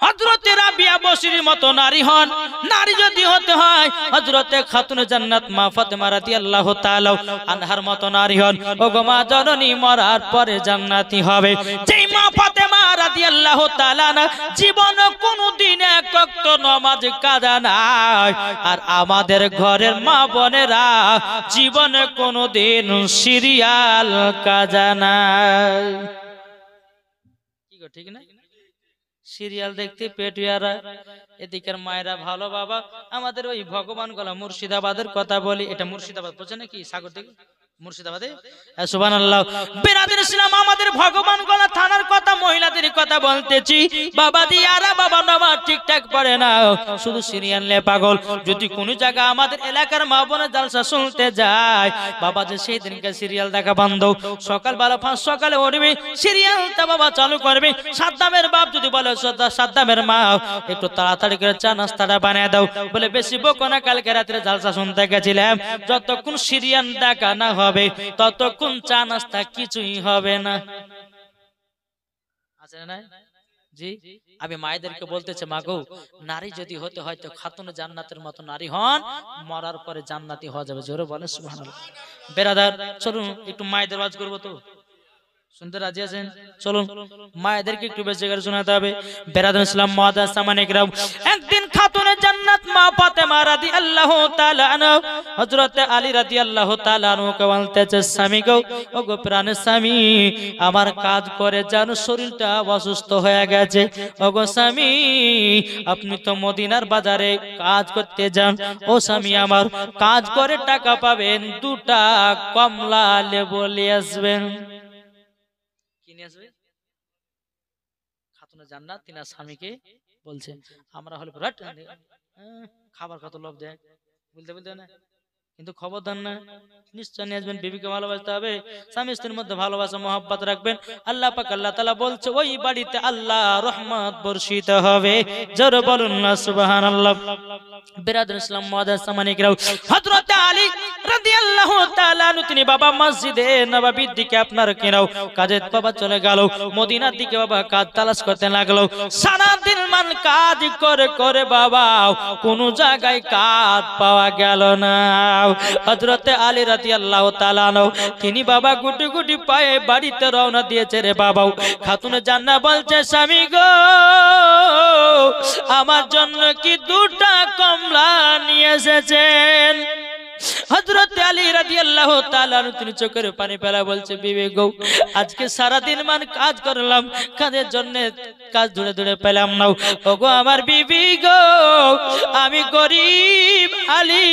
হযরতে রাবিয়া বসরির মতো নারী হন, নারী যদি হতে হয় হযরতে খাতুনে জান্নাত মা ফাতেমা রাদিয়াল্লাহু তাআলা আনহার মতো নারী হন। ওগো মা জননী মরার পরে জান্নাতি হবে। যেই মা ফাতেমা রাদিয়াল্লাহু তাআলা না জীবনে কোনোদিন এক ওয়াক্ত নামাজ কাজা নাই, আর আমাদের ঘরের মা বোনেরা জীবনে কোনোদিন সিরিয়াল কাজা নাই। কি গো ঠিক না? সিরিয়াল দেখতে পেটুয়ারা, এদিকের মায়েরা ভালো বাবা। আমাদের ওই ভগবান গলা মুর্শিদাবাদের কথা বলি, এটা মুর্শিদাবাদ বুঝছে নাকি সাগর থেকে মুর্শিদাবাদে, সুবহানাল্লাহ। বিরাদর ইসলাম আমাদের ভগবান গলা থানার কথা মহিলাদের কথা বলতেছি। বাবা দিয়ারা বাবা নামা ঠিকঠাক পড়ে না, শুধু সিরিয়াল নিয়ে পাগল। যদি কোনো জায়গা আমাদের এলাকার মা বোনের জালসা শুনতে যায় বাবা, যে সেই দিনকে সিরিয়াল দেখা বন্ধ। সকালবেলা 5 সকালে উঠবে সিরিয়ালটা বাবা চালু করবে। সাদ্দামের বাপ যদি বলে সাদ্দামের মা একটু তাড়াতাড়ি করে চা নাস্তাটা বানিয়ে দাও, বলে বেশি বকো না, কালকে রাত্রে জালসা শুনতে গেছিলাম, যতক্ষণ সিরিয়াল দেখা না হবে ততক্ষণ চা নাস্তা কিছুই হবে না। আছে না জি? আমি মায়েদেরকে বলতেছে মা গো, নারী যদি হতে হয় তো খাতুনে জান্নাতের মতো নারী হন, মরার পরে জান্নাতি হওয়া যাবে। জোরে বলেন সুবহানাল্লাহ। বেরাদার চলুন একটু মায়েদের ওয়াজ করবো, তো শুনতে রাজি আছেন? চলুন মায়েদেরকে একটু বেশি করে শোনাতে হবে। বেরাদার ইসলাম মুআদ্দাস সামানে کرام, একদিন খাতুনে জান্নাত মা ফাতেমা রাদিয়াল্লাহু তাআলা আনহা হযরতে আলী রাদিয়াল্লাহু তাআলা আনহুকে বলতেছে, স্বামী গো, ও গো প্রাণের স্বামী, আমার কাজ করে যেন শরীরটা অসুস্থ হয়ে গেছে। ও গো স্বামী, আপনি তো মদিনার বাজারে কাজ করতে যান, ও স্বামী আমার কাজ করে টাকা পাবেন, 2টা কমলা লেবু নিয়ে আসবেন। খাতুনে জান্নাত তিনার স্বামীকে বলছেন। আমরা হলে খাবার কত লোভ দেয় বলতে বলতে না, কিন্তু খবরদার না, নিশ্চয় নিয়ে আসবেন। বিবিকে ভালোবাসতে হবে, স্বামী স্ত্রীর মধ্যে ভালোবাসা মহব্বত রাখবেন। আল্লাহ পাক আল্লাহ তাআলা বলছে ওই বাড়িতে আল্লাহ রহমত বর্ষিত হবে। জোরে বলুন না সুবহানাল্লাহ। বিরাদর ইসলাম মুআদ্দাস সামানে کرام, হযরত আলী রাদিয়াল্লাহু তাআলা আনহু তিনি বাবা মসজিদে নববীর দিকে আপনার কেনাও কাজে বাবা চলে গেল, মদিনার দিকে বাবা কাজ তালাশ করতে লাগলো। সারা দিন মান কাজ করে করে বাবা কোন জায়গায় কাজ পাওয়া গেল না। হযরত আলী রাদিয়াল্লাহু তাআলা আনহু তিনি বাবা গুটি গুটি পায়ে বাড়িতে রওনা দিয়েছে রে বাবা। খাতুনে জান্নাত বলছে, স্বামী গো, আমার জন্য কি 2টা কমলা নিয়ে এসেছেন? হযরত আলী রাদিয়াল্লাহু তাআলা তিনি চোখের পানি ফেলা বলছে, বিবি গো, আজকে সারা দিন মান কাজ করলাম, কাজের জন্য কাজ ধরে ধরে পেলাম না। ওগো আমার বিবি গো, আমি গরিব আলী,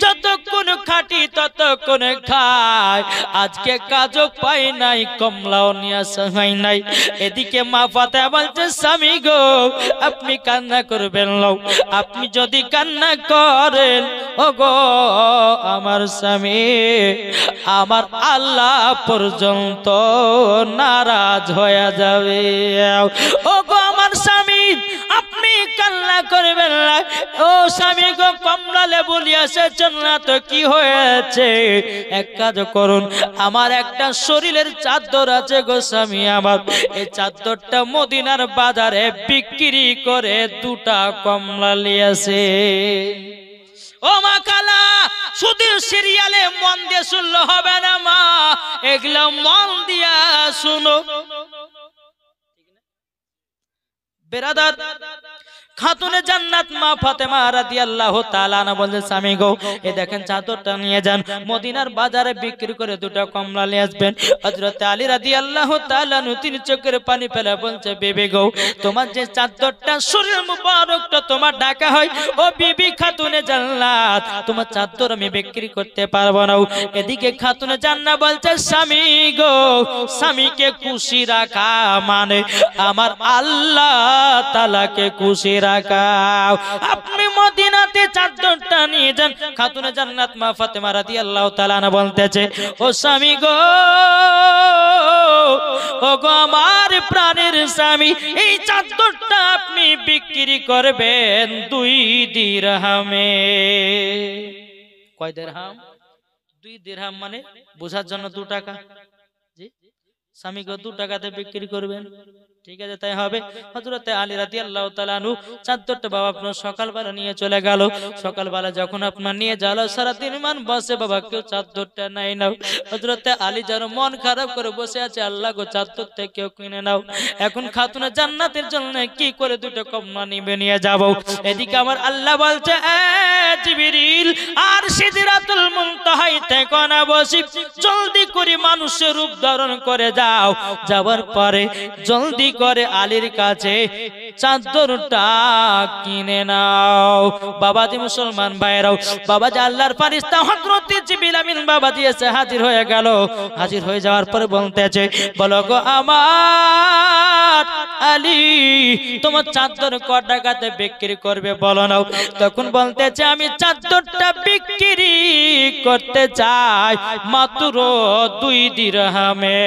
যতক্ষণ খাটি ততক্ষণ খাই, আজকে কাজও পাই নাই, কমলাও নিয়ে আসা হয় নাই। এদিকে মা ফাতেমা বলছে, স্বামী গো, আপনি কান্না করবেন না, আপনি যদি কান্না করেন ওগো আমার স্বামী আমার আল্লাহ পর্যন্ত নারাজ হয়ে যাবে। ওগো আমার স্বামী, আপনি কান্না করবেন না। ও স্বামী গো, কমলা লেবু নিয়ে এসেছেন না তো কি হয়েছে? এক কাজ করুন, আমার একটা শরীরের চাদর আছে গো স্বামী আমার, এই চাদরটা মদিনার বাজারে বিক্রি করে 2টা কমলা নিয়ে আসে। ও মা কালা, শুধু সিরিয়ালে মন দিয়ে শুনলে হবে না মা, এগুলো মন দিয়া শুনো। বেরাদার খাতুনে জান্নাত মা ফাতেমা রাদিয়াল্লাহু তাআলা আনহা বলেন স্বামী গো এই দেখেন চাদরটা নিয়ে যান মদিনার বাজারে বিক্রি করে দুটো কমলা নিয়ে আসবেন হযরত আলী রাদিয়াল্লাহু তাআলা আনহু তিনি চোখের পানি ফেলে বলছে বিবি গো তোমার যে চাদরটা শরীর মুবারকটা তোমার ঢাকা হয় ও বিবি খাতুনে জান্নাত তোমার চাদর আমি বিক্রি করতে পারবো না এদিকে খাতুনে জান্নাত বলছে স্বামী গো স্বামীকে খুশি রাখা মানে আমার আল্লাহ তাআলাকে খুশি রাখাও আপনি মদিনাতে চাদরটা নিয়ে যান খাতুনে জান্নাত মা ফাতেমা রাদিয়াল্লাহু তাআলা আনহা বলতেছে ও স্বামী গো ও গো আমার প্রাণের স্বামী এই চাদরটা আপনি বিক্রি করবেন 2 দিরহামে কয় দিরহাম 2 দিরহাম মানে বোঝার জন্য 2 টাকা জি স্বামী গো 2 টাকাতে বিক্রি করবেন ঠিক আছে তাই হবে হযরত আলী রাদিয়াল্লাহু তাআলা আনহু চাদরটা বাবা আপনার সকালবেলা নিয়ে চলে গেল সকালবেলা যখন আপনার নিয়ে গেল সারা দিন মান বসে বাবা কেউ চাদরটা নাই নাও হযরত আলী যার মন খারাপ করে বসে আছে আল্লাহ গো চাদরটা কেউ কিনে নাও এখন খাতুনে জান্নাতের জন্য কি করে দুটো কমলা নিবে নিয়ে যাব এদিকে আমার আল্লাহ বলছে এ জিবরিল আর সিদরাতুল মুনতাহাইতে কোনা বসি জলদি করে মানুষের রূপ ধারণ করে যাও যাওয়ার পরে জলদি করে আলীর কাছে চাদরটা কিনে নাও বাবাজি মুসলমান ভাইরাও বাবাজি আল্লাহর ফেরেশতা হযরত জিবরিল আমিন বাবাজি এসে হাজির হয়ে গেল হাজির হয়ে যাওয়ার পরে বলতেছে বলো গো আমার আলী তোমার চাদর কত টাকাতে বিক্রি করবে বলো নাও তখন বলতেছে আমি চাদরটা বিক্রি করতে চাই মাত্র 2 দিরহামে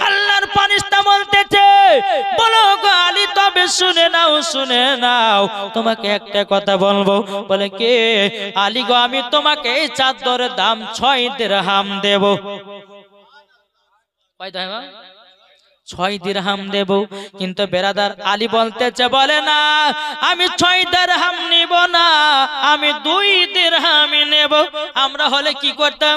আল্লাহর ফেরেশতা বলতেছে বলো গো আলী তবে শুনে নাও তোমাকে একটা কথা বলবো বলে কে আলী গো আমি তোমাকে এই চাদরের দাম 6 দিরহাম দেব কয় দিরহাম 6 দিরহাম দেব কিন্তু বেরাদার আলী বলতেছে বলে না আমি 6 দিরহাম নিব না আমি 2 দিরহামই নেব আমরা হলে কি করতাম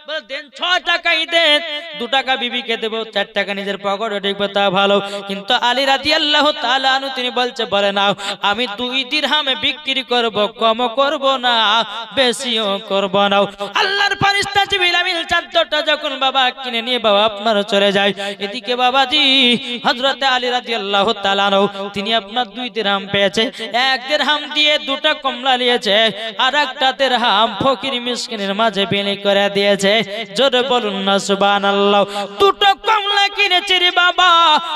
বলে দেন 6 টাকাই দেন 2 টাকা বিবিকে দেব 4 টাকা নিজের পকেটে ঢুকবে তা ভালো কিন্তু আলী রাদিয়াল্লাহু তাআলা আনহু তিনি বলছে বলে না আমি 2 দিরহামে বিক্রি করব কমও করব না বেশিও করব না আল্লাহর ফেরেশতা জিবরিল আমিন চাদরটা যখন বাবা কিনে নিয়ে বাবা আপনার চলে যায় এদিকে বাবাজি হযরত আলী রাদিয়াল্লাহু তাআলা আনহু তিনি আপনার 2 দিরহাম পেয়েছে 1 দিরহাম দিয়ে 2টা কমলা নিয়েছে আর একটা দিরহাম ফকির মিসকিনের মাঝে বিলি করে দিয়েছে জোরে বলুন না সুবহানাল্লাহ 2টো কমলা কিনেছে রে বাবা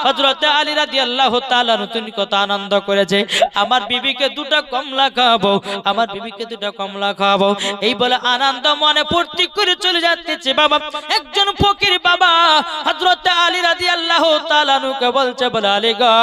হযরত আলী রাদিয়াল্লাহু তাআলা তিনি কত আনন্দ করেছে আমার বিবিকে 2টা কমলা খাওয়াবো আমার বিবিকে 2টা কমলা খাওয়াবো এই বলে আনন্দ মনে ফুর্তি করে চলে যাচ্ছে বাবা একজন ফকির বাবা হযরত আলী রাদিয়াল্লাহু তাআলা কে বলছে বলে আলী গো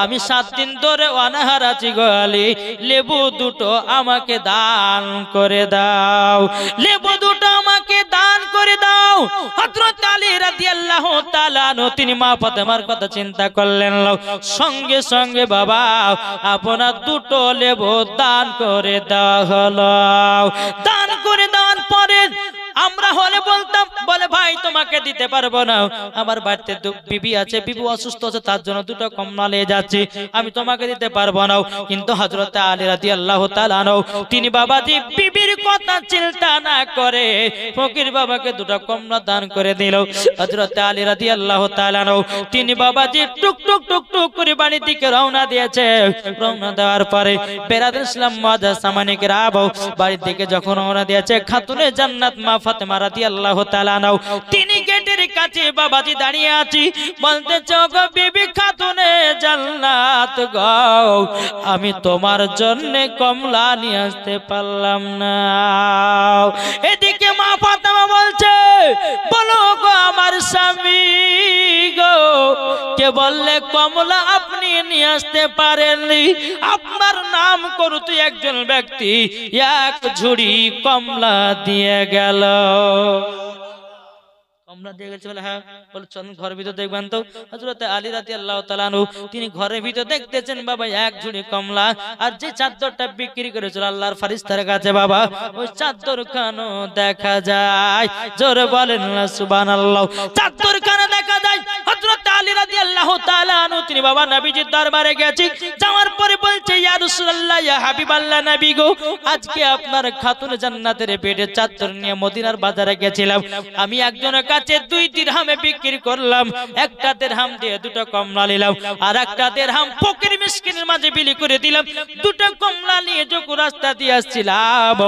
আমি 7 দিন ধরে অনাহার আছি গো আলী লেবু 2টো আমাকে দান করে দাও লেবু 2টো আমাকে দান করে দাও হযরত আলী রাদিয়াল্লাহু তাআলা তিনি মা ফাতেমার কথা চিন্তা করলেন সঙ্গে সঙ্গে বাবা আপনার 2টো লেবু দান করে দাও হলো দান করে দেওয়ার পরে আমরা হলে বলতাম বলে ভাই তোমাকে দিতে পারবো না আমার বাড়িতে বিবি আছে বিবি অসুস্থ আছে তার জন্য 2টা কমলা নিয়ে যাচ্ছি আমি তোমাকে দিতে পারবো না কিন্তু হযরত আলী রাদিয়াল্লাহু তাআলা আনহু তিনি বাবাজি বিবির কথা চিন্তা না করে ফকির বাবাকে 2টা কমলা দান করে দিল হযরত আলী রাদিয়াল্লাহু তাআলা আনহু তিনি বাবাজি টুক টুক টুক টুক করে বাড়ির দিকে রওনা দিয়েছে রওনা দেওয়ার পরে বেরাদার ইসলাম মুআজ্জাজ সামানিকের আবু বাড়ির দিকে যখন রওনা দিয়েছে খাতুনে জান্নাত মা ফাতেমা রাদিয়াল্লাহু তাআলা আনহা তিনি গেটের কাছে বাবাজি দাঁড়িয়ে আছি বলতেছে গো বিবি খাতুনে জান্নাত গো আমি তোমার জন্য কমলা নিয়ে আসতে পারলাম না এদিকে মা ফাতেমা বলছে বলো গো আমার স্বামী গো কে বললে কমলা আপনি নিয়ে আসতে পারেননি আপনার নাম করতে একজন ব্যক্তি 1 ঝুড়ি কমলা দিয়ে গেল কমলা দিয়ে গেছে বলে হ্যাঁ বলে চলুন ঘরের ভিতর দেখবেন তো হযরত আলী রাদিয়াল্লাহু তাআলা আনহু তিনি ঘরের ভিতর দেখতেছেন বাবা 1 ঝুড়ি কমলা আর যে চাদরটা বিক্রি করেছিল আল্লাহর ফেরেশতার কাছে বাবা ওই চাদর খানো দেখা যায় জোরে বলেন না সুবহানাল্লাহ চাদর খানো দেখা যায় হযরত আলী রাদিয়াল্লাহু তাআলা আনহু তিনি বাবা নবীজির দরবারে গেছে যাওয়ার পরে বলছে বলছে ইয়া রাসূলুল্লাহ ইয়া হাবিবাল্লাহ নবী গো, আজকে আপনার খাতুন জান্নাতের পেটের চাদর নিয়ে মদিনার বাজারে গেছিলাম, আমি একজনের কাছে 2 দিরহামে বিক্রি করলাম, একটা দিরহাম দিয়ে 2টা কমলা নিলাম, আর একটা দিরহাম ফকির মিসকিনের মাঝে বিলি করে দিলাম। 2টা কমলা নিয়ে যখন রাস্তা দিয়ে আসছিলাম,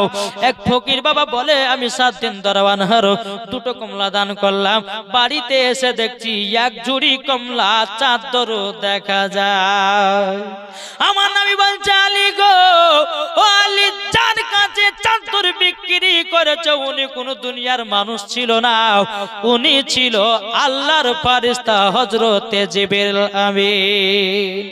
এক ফকির বাবা বলে আমি 7 দিন দরওয়ান হারো 2টো কমলা দান করলাম, বাড়িতে এসে দেখছি এক জুড়ি কমলা চাদরও দেখা যায়। আমার নবী বলছে আলী গো, ও আলী, যার কাছে চাদর বিক্রি করেছে উনি কোন দুনিয়ার মানুষ ছিল না, উনি ছিল আল্লাহর ফেরেশতা হযরতে জিবরিল আমিন।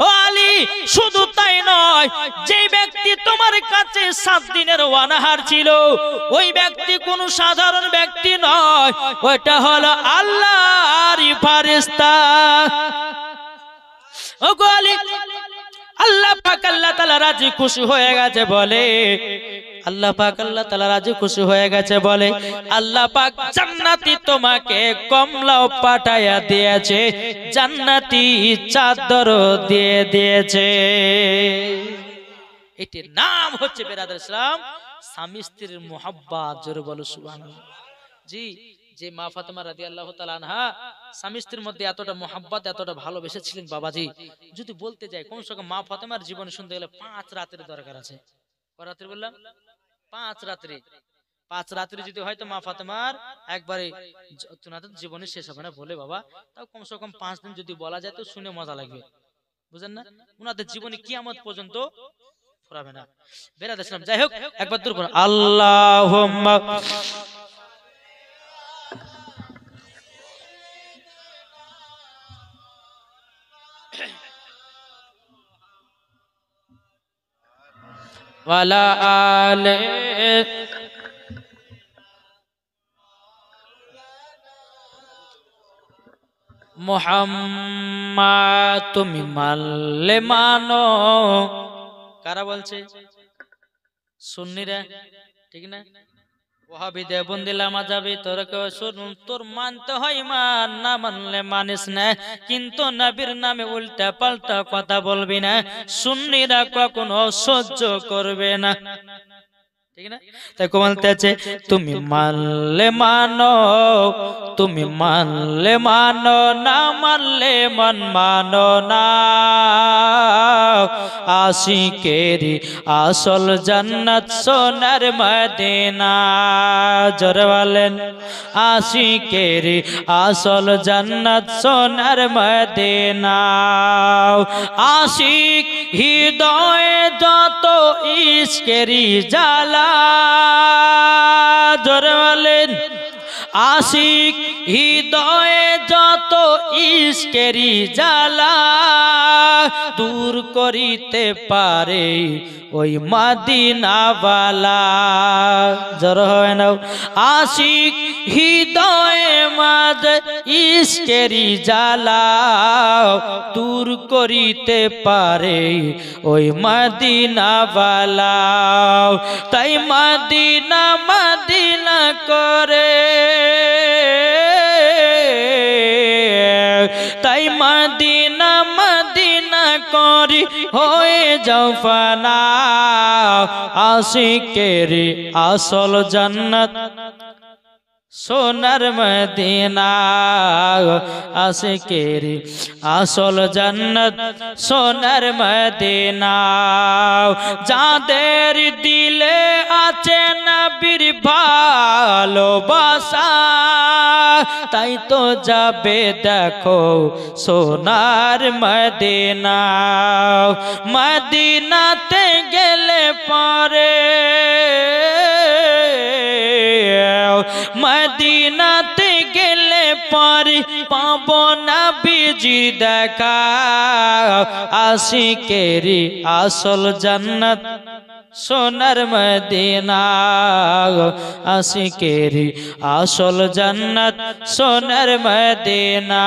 ও আলী, শুধু তাই নয়, যে ব্যক্তি তোমার কাছে 7 দিনের ওয়ানাহার ছিল ওই ব্যক্তি কোন সাধারণ ব্যক্তি নয়, ওটা হলো আল্লাহর ফেরেশতা। ও গো আলী, আল্লাহ পাক আল্লাহ তাআলা রাজি খুশি হয়ে গেছে বলে, আল্লাহ পাক আল্লাহ তাআলা রাজি খুশি হয়ে গেছে বলে আল্লাহ পাক জান্নাতি তোমাকে কমলাও পাঠায়া দিয়েছে, জান্নাতি চাদরও দিয়ে দিয়েছে। এটির নাম হচ্ছে বেরাদার ইসলাম স্বামী স্ত্রীর মুহাব্বত। জোরে বলো সুবহানাল্লাহ। জি, যে মা ফাতেমা রাদিয়াল্লাহু তাআলা আনহা স্বামী স্ত্রীর মধ্যে এতটা মুহাব্বত, এতটা ভালোবেসেছিলেন বাবাজি, যদি বলতে যাই কমসে কম মা ফাতেমার জীবনে শুনতে গেলে 5 রাতের দরকার আছে। কয় রাত্রি বললাম? 5 রাত্রি। 5 রাত্রি যদি হয়তো মা ফাতেমার একবারে তোমাদের জীবনে শেষ হবে না বলে বাবা, তাও কমসে কম 5 দিন যদি বলা যায় তো শুনে মজা লাগবে, বুঝেন না? ওনাদের জীবনে কিয়ামত পর্যন্ত ফুরাবে না। বেরাদ ইসলাম, যাই হোক, একবার দূর করুন আল্লাহুম্মা ওয়ালা আলে মুহাম্মদ। তুমি মানলে মানো, কারা বলছে? সুন্নিরা, ঠিক না? ওয়াহাবি দেওবন্দি লামাযাবি তোর কেউ শুনুন, তোর মানতে হয় মান, না মানলে মানিস না, কিন্তু নবীর নামে উল্টা পাল্টা কথা বলবি না, সুন্নিরা কখনো সহ্য করবে না, ঠিক না? তাই বলতেছে তুমি মানলে মানো, তুমি মানলে মানো, না মানলে মন মানো না, আশিকেরি আসল জান্নাত সোনার মদিনা। জোরে বলেন আশিকেরি আসল জান্নাত সোনার মদিনা। আশিক হৃদয়ে যত ইশকেরি জ্বালা, জোরে বলেন আশিক হৃদয়ে যত ইশকেরি জ্বালা, দূর করিতে পারে ওই মদিনাওয়ালা। জোর হয় না? আশিক হৃদয়ে মাঝে ইশকেরি জ্বালা, দূর করিতে পারে ওই মদিনাওয়ালা। তাই মদিনা মদিনা করে, তাই মদিনা মদিনা করি হয়ে যাও ফানা, আশিকেরি আসল জান্নাত সোনার মদিনা, আশিকেরি আসল জান্নাত সোনার মদিনা। যাদের দিলে আছে নবীর ভালোবাসা, তাই তো যাবে দেখো সোনার মদিনা। মদিনাতে গেলে পরে, মদিনাতে গেলে পরে পাবো নবীজি দেখা, আশিকেরি আসল জান্নাত সোনার মদিনা, আশিকেরি আসল জান্নাত সোনার মদিনা।